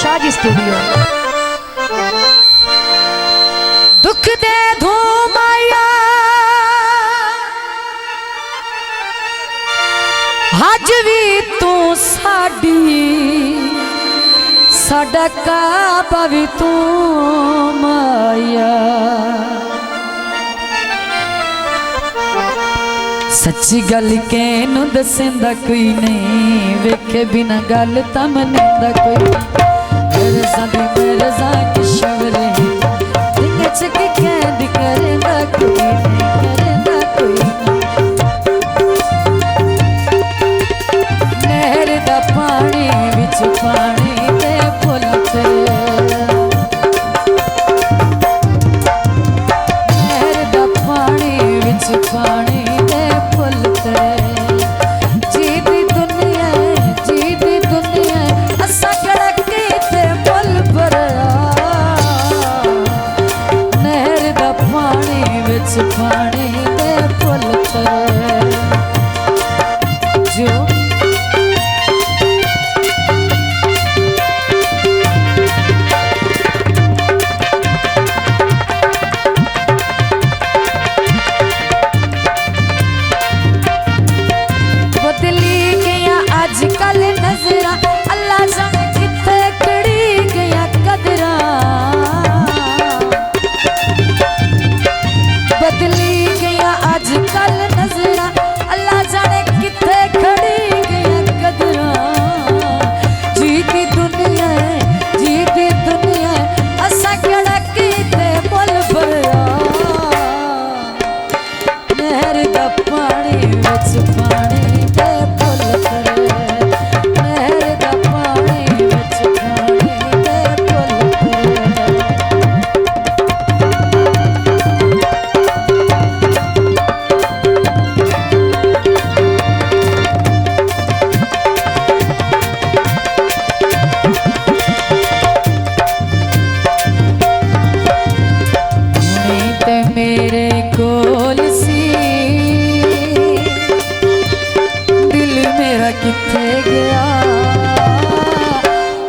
Shaji studio. दुख दे धूम आया हज भी तू साडी, साडा काबा भी तू माया। सच्ची गल कहनू दसेंदा कोई नहीं, वेखे बिना गल तां मनेंदा कोई नहीं। गरज़ां दी मरज़ां के शवरे दिल च की कैद करेंदा कोई नहीं, करेंदा कोई नहीं। नहर दा पानी विच पानी दे फुल तेरे, नहर दा पानी विच पानी पानी दे फुल तेरे जो बदली गया आजकल नजरा, अल्लाह जाने किथे कड़ी गया कदरा। बदली गया आजकल नजरा, अल्लाह जाने किथे खड़ी गया कदरा। जीती दुनिया असा केड़ा कीते मुल भरा। नहर दा पानी विच पानी दे फुल तेरे, नहर दा पानी विच पानी दे फुल तेरे। मेरे कोल सी दिल मेरा किथे गया,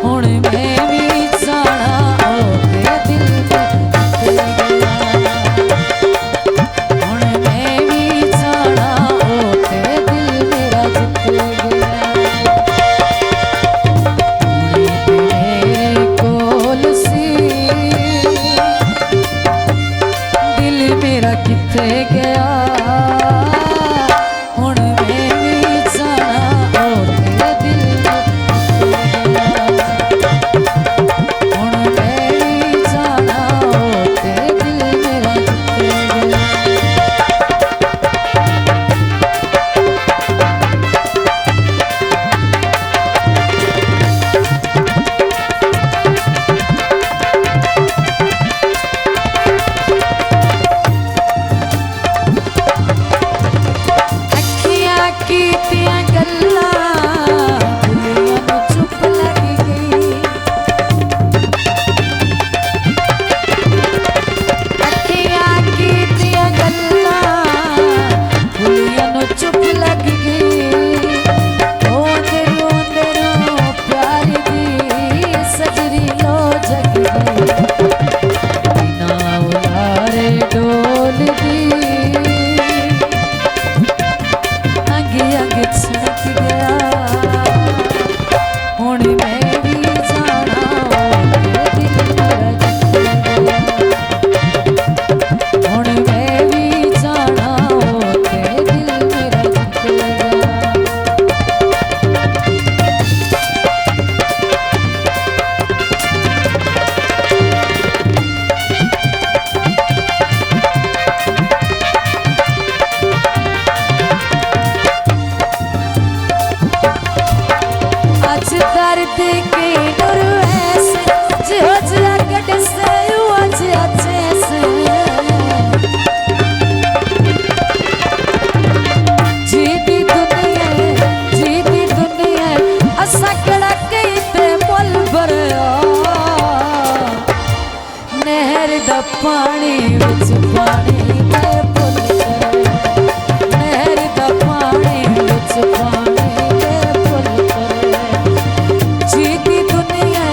हुण मैं भी जाना ओते दिल किथे गया। हुण मैं भी जाना ओते दिल मेरा जिथे गया। मेरे कोल सी मेरा किथे गया, हुण मैं भी जाना ओते दिल किथे गया। हुण मैं भी जाना ओते दिल मेरा किथे गया। पानी विच पानी दे फुल तेरे, नहर दा पानी विच पानी दे फुल तेरे। जीती दुनिया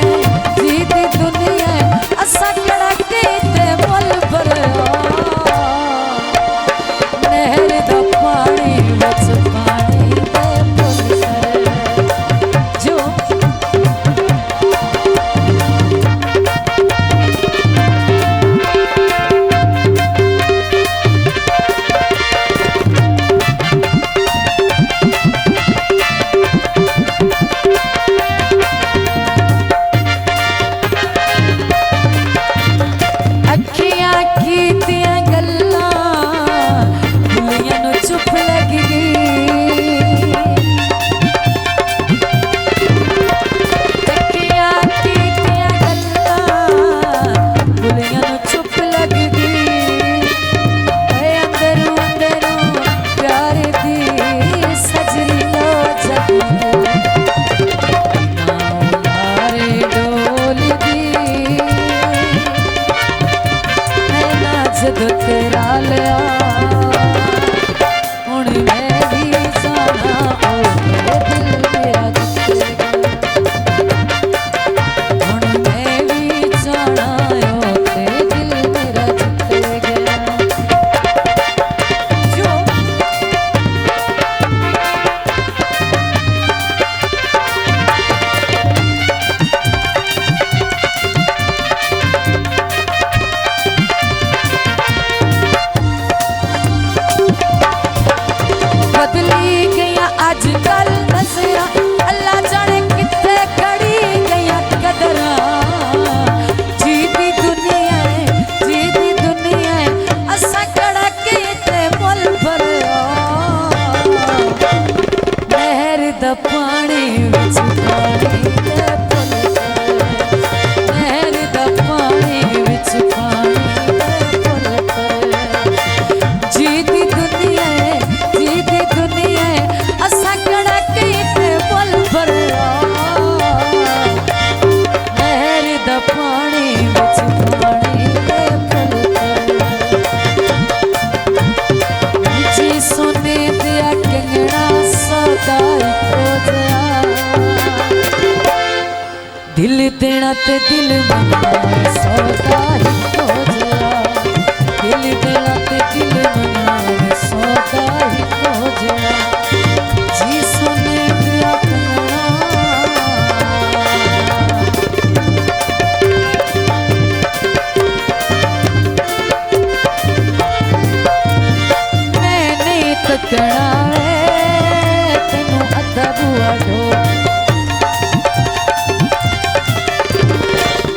दिल देना ते दिल मंगना सौदा ही हो जया, दिल देना ते दिल मंगना सौदा ही हो जया, जी सुने मैंने तकना तेनू अद्धा बुआ ढो,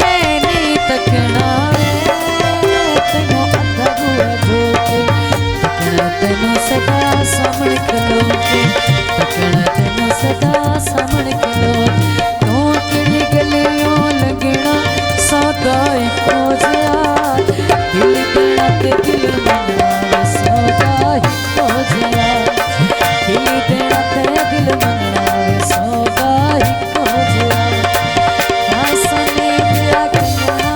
मैंने तकना तेनू अद्धा बुआ ढो, तकना तेनू सदा सामने खलो के, तकना तेनू सदा सामने खलो, तू केड़ी गलियों लगना सौदा ही हो जया, दिल देना ते दिल मंगना सौदा ही हो जया, दिल देना ते दिल मंगना सौदा ही हो जया, आसने दिया कंगना।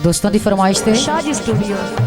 दोस्तों की फरमाइश थे शादी स्टूडियो।